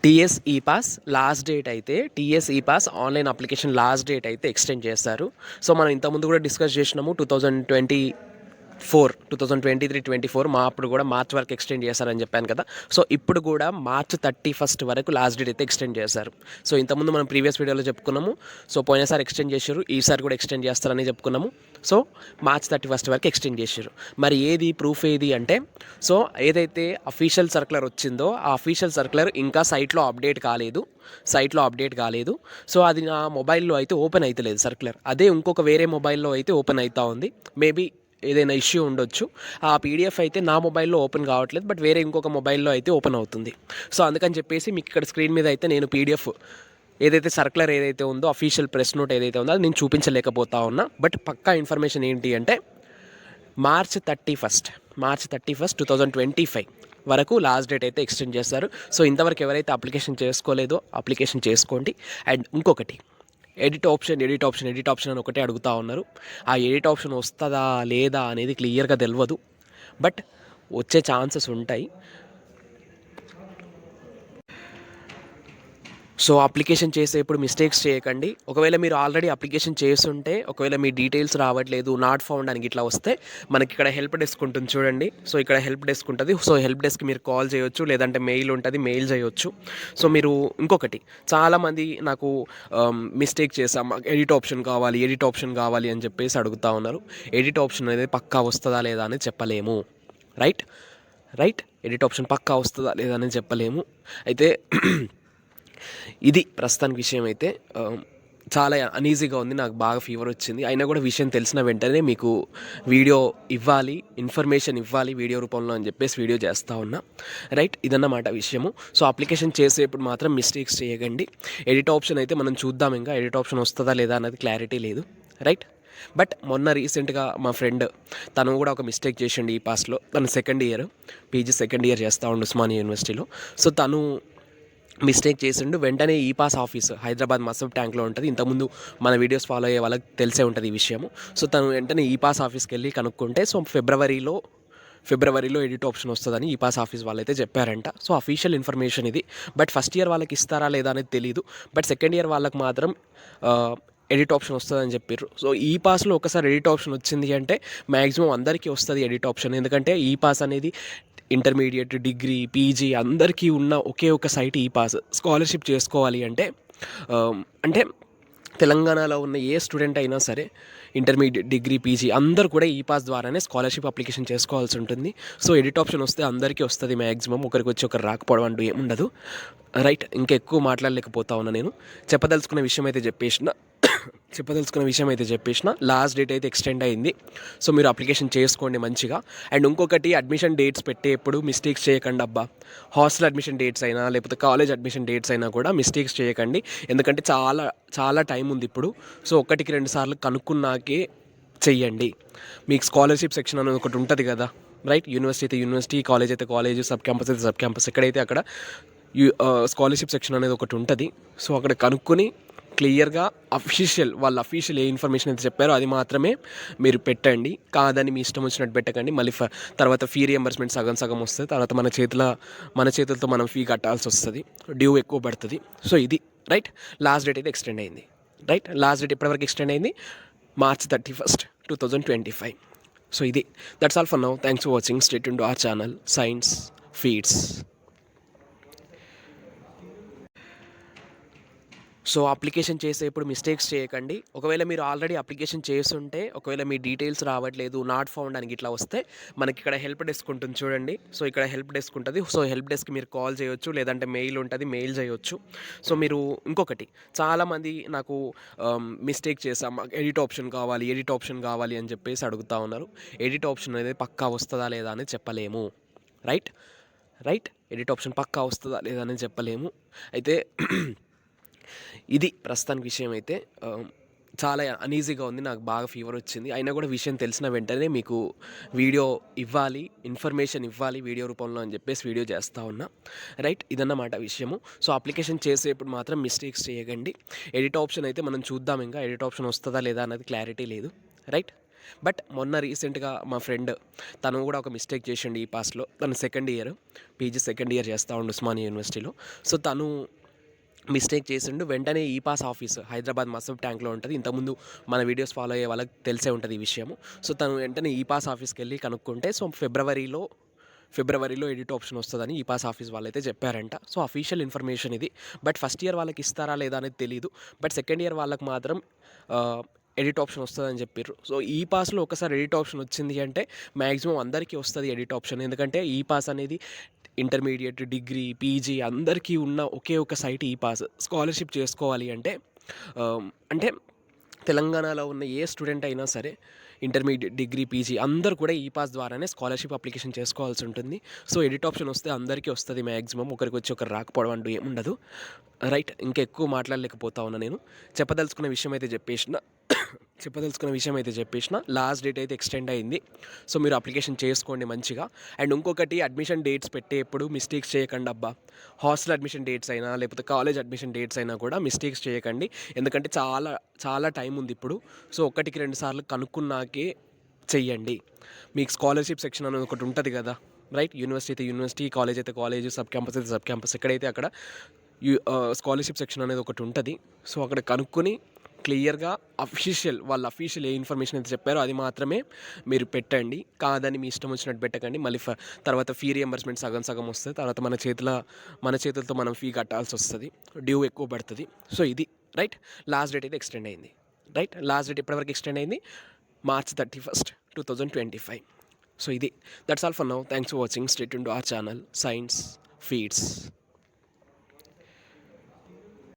TS ఈ pass last date అయితే TS ఈ pass online application last date అయితే ఎక్స్టెండ్ చేస్తారు. సో మనం ఇంతకుముందు కూడా డిస్కస్ చేసినాము 2023-24 మా అప్పుడు కూడా మార్చ్ వరకు ఎక్స్టెండ్ చేశారని చెప్పాను కదా. సో ఇప్పుడు కూడా మార్చ్ 31 వరకు లాస్ట్ డేట్ అయితే ఎక్స్టెండ్ చేశారు. సో ఇంతకుముందు మనం ప్రీవియస్ వీడియోలో చెప్పుకున్నాము. సో పోయినసారి ఎక్స్టెండ్ చేశారు, ఈసారి కూడా ఎక్స్టెండ్ చేస్తారని చెప్పుకున్నాము. సో మార్చ్ 31 వరకు ఎక్స్టెండ్ చేశారు. మరి ఏది ప్రూఫ్ ఏది అంటే, సో ఏదైతే అఫీషియల్ సర్క్యులర్ వచ్చిందో ఆ అఫీషియల్ సర్క్యులర్ ఇంకా సైట్లో అప్డేట్ కాలేదు. సో అది నా మొబైల్లో అయితే ఓపెన్ అవుతలేదు సర్క్యులర్. అదే ఇంకొక వేరే మొబైల్లో అయితే ఓపెన్ అవుతా ఉంది. మేబీ ఏదైనా ఇష్యూ ఉండొచ్చు. ఆ పీడిఎఫ్ అయితే నా మొబైల్లో ఓపెన్ కావట్లేదు, బట్ వేరే ఇంకొక మొబైల్లో అయితే ఓపెన్ అవుతుంది. సో అందుకని చెప్పేసి మీకు ఇక్కడ స్క్రీన్ మీద అయితే నేను పీడిఎఫ్ ఏదైతే సర్క్యులర్ ఏదైతే ఉందో అఫీషియల్ ప్రెస్ నోట్ ఏదైతే ఉందో అది నేను చూపించలేకపోతా ఉన్నా. బట్ పక్కా ఇన్ఫర్మేషన్ ఏంటి అంటే మార్చ్ 31 2025 వరకు లాస్ట్ డేట్ అయితే ఎక్స్టెండ్ చేస్తారు. సో ఇంతవరకు ఎవరైతే అప్లికేషన్ చేసుకోలేదో అప్లికేషన్ చేసుకోండి. అండ్ ఇంకొకటి, ఎడిట్ ఆప్షన్ అని ఒకటే అడుగుతూ ఉన్నారు. ఆ ఎడిట్ ఆప్షన్ వస్తుందా లేదా అనేది క్లియర్గా తెలియదు, బట్ వచ్చే ఛాన్సెస్ ఉంటాయి. సో అప్లికేషన్ చేసేప్పుడు మిస్టేక్స్ చేయకండి. ఒకవేళ మీరు ఆల్రెడీ అప్లికేషన్ చేస్తుంటే, ఒకవేళ మీ డీటెయిల్స్ రావట్లేదు, నాట్ ఫౌండ్ అని ఇట్లా వస్తే మనకి ఇక్కడ హెల్ప్ డెస్క్ ఉంటుంది చూడండి. సో ఇక్కడ హెల్ప్ డెస్క్ ఉంటుంది. సో హెల్ప్ డెస్క్కి మీరు కాల్ చేయొచ్చు, లేదంటే మెయిల్ ఉంటుంది, మెయిల్ చేయొచ్చు. సో మీరు ఇంకొకటి, చాలామంది నాకు మిస్టేక్ చేసాం, ఎడిట్ ఆప్షన్ కావాలి అని చెప్పేసి అడుగుతూ ఉన్నారు. ఎడిట్ ఆప్షన్ అనేది పక్కా వస్తుందా లేదా అని చెప్పలేము. రైట్ ఎడిట్ ఆప్షన్ పక్కా వస్తుందా లేదా అని చెప్పలేము. అయితే ఇది ప్రస్తుతానికి విషయం అయితే చాలా అనీజీగా ఉంది. నాకు బాగా ఫీవర్ వచ్చింది. అయినా కూడా విషయం తెలిసిన వెంటనే మీకు వీడియో ఇవ్వాలి, ఇన్ఫర్మేషన్ ఇవ్వాలి వీడియో రూపంలో అని చెప్పేసి వీడియో చేస్తూ ఉన్నా. రైట్, ఇదన్నమాట విషయము. సో అప్లికేషన్ చేసేప్పుడు మాత్రం మిస్టేక్స్ చేయకండి. ఎడిట్ ఆప్షన్ అయితే మనం చూద్దాం, ఇంకా ఎడిట్ ఆప్షన్ వస్తుందా లేదా అన్నది క్లారిటీ లేదు. రైట్, బట్ మొన్న రీసెంట్గా మా ఫ్రెండ్ తను కూడా ఒక మిస్టేక్ చేసిండు ఈ పాస్లో. తను పీజీ సెకండ్ ఇయర్ చేస్తూ ఉండు ఉస్మానియా యూనివర్సిటీలో. సో తను మిస్టేక్ చేసిండు. వెంటనే ఈ పాస్ ఆఫీస్ హైదరాబాద్ మసబ్ ట్యాంక్లో ఉంటుంది. ఇంతకుముందు మన వీడియోస్ ఫాలో అయ్యే వాళ్ళకి తెలిసే ఉంటుంది ఈ విషయము. సో తను వెంటనే ఈ పాస్ ఆఫీస్కి వెళ్ళి కనుక్కుంటే, సో ఫిబ్రవరిలో ఎడిట్ ఆప్షన్ వస్తుందని ఈ పాస్ ఆఫీస్ వాళ్ళైతే చెప్పారంట. సో అఫీషియల్ ఇన్ఫర్మేషన్ ఇది. బట్ ఫస్ట్ ఇయర్ వాళ్ళకి ఇస్తారా లేదా అనేది తెలియదు, బట్ సెకండ్ ఇయర్ వాళ్ళకి మాత్రం ఎడిట్ ఆప్షన్ వస్తుందని చెప్పారు. సో ఈ పాస్లో ఒకసారి ఎడిట్ ఆప్షన్ వచ్చింది అంటే మ్యాక్సిమం అందరికీ వస్తుంది ఎడిట్ ఆప్షన్. ఎందుకంటే ఈ పాస్ అనేది ఇంటర్మీడియట్, డిగ్రీ, పీజీ అందరికీ ఉన్న ఒకే ఒక సైట్ ఈ పాస్. స్కాలర్షిప్ చేసుకోవాలి అంటే తెలంగాణలో ఉన్న ఏ స్టూడెంట్ అయినా సరే, ఇంటర్మీడియట్, డిగ్రీ, పీజీ అందరూ కూడా ఈ పాస్ ద్వారానే స్కాలర్షిప్ అప్లికేషన్ చేసుకోవాల్సి ఉంటుంది. సో ఎడిట్ ఆప్షన్ వస్తే అందరికీ వస్తుంది మ్యాక్సిమం. ఒకరికి వచ్చి ఒకరు రాకపోవడం అంటూ ఏముండదు. రైట్, ఇంకెక్కువ మాట్లాడలేకపోతా ఉన్నా. నేను చెప్పదలుచుకున్న విషయం అయితే చెప్పేసిన లాస్ట్ డేట్ అయితే ఎక్స్టెండ్ అయింది. సో మీరు అప్లికేషన్ చేసుకోండి మంచిగా. అండ్ ఇంకొకటి, అడ్మిషన్ డేట్స్ పెట్టేప్పుడు మిస్టేక్స్ చేయకండి అబ్బా. హాస్టల్ అడ్మిషన్ డేట్స్ అయినా లేకపోతే కాలేజ్ అడ్మిషన్ డేట్స్ అయినా కూడా మిస్టేక్స్ చేయకండి. ఎందుకంటే చాలా టైం ఉంది ఇప్పుడు. సో 1-2 సార్లు కనుక్కున్నాకే చెయ్యండి. మీకు స్కాలర్షిప్ సెక్షన్ అనేది ఒకటి ఉంటుంది కదా. రైట్, యూనివర్సిటీ అయితే యూనివర్సిటీ, కాలేజ్ అయితే కాలేజ్, సబ్ క్యాంపస్ అయితే సబ్ క్యాంపస్, ఎక్కడైతే అక్కడ స్కాలర్షిప్ సెక్షన్ అనేది ఒకటి ఉంటుంది. సో అక్కడ కనుక్కొని క్లియర్గా వాళ్ళ అఫీషియల్ ఏ ఇన్ఫర్మేషన్ అయితే చెప్పారో అది మాత్రమే మీరు పెట్టండి. కాదని మీ ఇష్టం వచ్చినట్టు పెట్టకండి. మళ్ళీ తర్వాత ఫీ రియంబర్స్మెంట్ సగం వస్తుంది. తర్వాత మన చేతులతో మనం ఫీ కట్టాల్సి వస్తుంది, డ్యూ ఎక్కువ పడుతుంది. సో ఇది రైట్. లాస్ట్ డేట్ అయితే ఎక్స్టెండ్ అయింది. రైట్, లాస్ట్ డేట్ ఎప్పటివరకు ఎక్స్టెండ్ అయింది? మార్చ్ 31, 2025. సో ఇది, that's all for now. Thanks for watching. Stay tuned to our channel Science Feeds. So application చేసేప్పుడు మిస్టేక్స్ చేయకండి. ఒకవేళ మీరు ఆల్రెడీ అప్లికేషన్ చేస్తుంటే, ఒకవేళ మీ డీటెయిల్స్ రావట్లేదు, నాట్ ఫౌండ్ అని ఇట్లా వస్తే మనకి ఇక్కడ హెల్ప్ డెస్క్ ఉంటుంది చూడండి. సో ఇక్కడ హెల్ప్ డెస్క్ ఉంటుంది. సో హెల్ప్ డెస్క్కి మీరు కాల్ చేయొచ్చు, లేదంటే మెయిల్ ఉంటుంది, మెయిల్ చేయొచ్చు. సో మీరు ఇంకొకటి, చాలామంది నాకు మిస్టేక్ చేసాం, ఎడిట్ ఆప్షన్ కావాలి అని చెప్పేసి అడుగుతూ ఉన్నారు. ఎడిట్ ఆప్షన్ అనేది పక్కా వస్తుందా లేదా అని చెప్పలేము. రైట్ ఎడిట్ ఆప్షన్ పక్కా వస్తుందా లేదా అని చెప్పలేము. అయితే ఇది ప్రస్తుతానికి విషయం అయితే చాలా అనీజీగా ఉంది. నాకు బాగా ఫీవర్ వచ్చింది. అయినా కూడా విషయం తెలిసిన వెంటనే మీకు వీడియో ఇవ్వాలి, ఇన్ఫర్మేషన్ ఇవ్వాలి వీడియో రూపంలో అని చెప్పేసి వీడియో చేస్తూ ఉన్నా. రైట్, ఇదన్నమాట విషయము. సో అప్లికేషన్ చేసేప్పుడు మాత్రం మిస్టేక్స్ చేయకండి. ఎడిట్ ఆప్షన్ అయితే మనం చూద్దాం, ఇంకా ఎడిట్ ఆప్షన్ వస్తుందా లేదా అన్నది క్లారిటీ లేదు. రైట్, బట్ మొన్న రీసెంట్గా మా ఫ్రెండ్ తను కూడా ఒక మిస్టేక్ చేసిండు ఈ పాస్లో. తను second year PG second year చేస్తూ ఉండు ఉస్మానియా యూనివర్సిటీలో. సో తను మిస్టేక్ చేసిండు. వెంటనే ఈ పాస్ ఆఫీస్ హైదరాబాద్ మసబ్ ట్యాంక్లో ఉంటుంది. ఇంతకుముందు మన వీడియోస్ ఫాలో అయ్యే వాళ్ళకి తెలిసే ఉంటుంది ఈ విషయము. సో తను వెంటనే ఈ పాస్ ఆఫీస్కి వెళ్ళి కనుక్కుంటే సో ఫిబ్రవరిలో ఎడిట్ ఆప్షన్ వస్తుందని ఈ పాస్ ఆఫీస్ వాళ్ళైతే చెప్పారంట. సో అఫీషియల్ ఇన్ఫర్మేషన్ ఇది. బట్ ఫస్ట్ ఇయర్ వాళ్ళకి ఇస్తారా లేదా అనేది తెలియదు. బట్ సెకండ్ ఇయర్ వాళ్ళకి మాత్రం ఎడిట్ ఆప్షన్ వస్తుందని చెప్పారు. సో ఈ పాస్లో ఒకసారి ఎడిట్ ఆప్షన్ వచ్చింది అంటే మ్యాక్సిమం అందరికీ వస్తుంది ఎడిట్ ఆప్షన్. ఎందుకంటే ఈ పాస్ అనేది ఇంటర్మీడియట్, డిగ్రీ, పీజీ అందరికీ ఉన్న ఒకే ఒక సైట్ ఈ పాస్. స్కాలర్షిప్ చేసుకోవాలి అంటే అంటే తెలంగాణలో ఉన్న ఏ స్టూడెంట్ అయినా సరే ఇంటర్మీడియట్, డిగ్రీ, పీజీ అందరూ కూడా ఈ పాస్ ద్వారానే స్కాలర్షిప్ అప్లికేషన్ చేసుకోవాల్సి ఉంటుంది. సో ఎడిట్ ఆప్షన్ వస్తే అందరికీ వస్తుంది మ్యాక్సిమం. ఒకరికి వచ్చి ఒకరు రాకపోవడం అంటూ ఏముండదు. రైట్, ఇంకా ఎక్కువ మాట్లాడలేకపోతా ఉన్నా నేను. చెప్పదలుచుకున్న విషయం అయితే చెప్పేసిన లాస్ట్ డేట్ అయితే ఎక్స్టెండ్ అయింది. సో మీరు అప్లికేషన్ చేసుకోండి మంచిగా. అండ్ ఇంకొకటి, అడ్మిషన్ డేట్స్ పెట్టేప్పుడు మిస్టేక్స్ చేయకండి అబ్బా. హాస్టల్ అడ్మిషన్ డేట్స్ అయినా లేకపోతే కాలేజ్ అడ్మిషన్ డేట్స్ అయినా కూడా మిస్టేక్స్ చేయకండి. ఎందుకంటే చాలా చాలా టైం ఉంది ఇప్పుడు. సో 1-2 సార్లు కనుక్కున్నాకే చెయ్యండి. మీకు స్కాలర్షిప్ సెక్షన్ అనేది ఒకటి ఉంటుంది కదా, రైట్? యూనివర్సిటీ అయితే యూనివర్సిటీ, కాలేజ్ అయితే కాలేజ్, సబ్ క్యాంపస్ అయితే సబ్ క్యాంపస్, ఎక్కడైతే అక్కడ స్కాలర్షిప్ సెక్షన్ అనేది ఒకటి ఉంటుంది. సో అక్కడ కనుక్కొని క్లియర్గా వాళ్ళ అఫీషియల్ ఏ ఇన్ఫర్మేషన్ అయితే చెప్పారో అది మాత్రమే మీరు పెట్టండి. కాదని మీ ఇష్టం వచ్చినట్టు పెట్టకండి. మళ్ళీ తర్వాత ఫీ రియంబర్స్మెంట్ సగం వస్తుంది. తర్వాత మన చేతులతో మనం ఫీ కట్టాల్సి వస్తుంది, డ్యూ ఎక్కువ పడుతుంది. సో ఇది రైట్. లాస్ట్ డేట్ అయితే ఎక్స్టెండ్ అయింది. రైట్, లాస్ట్ డేట్ ఎప్పటివరకు ఎక్స్టెండ్ అయింది? March 31st, 2025. So, that's all for now. Thanks for watching. Stay tuned to our channel Science feeds.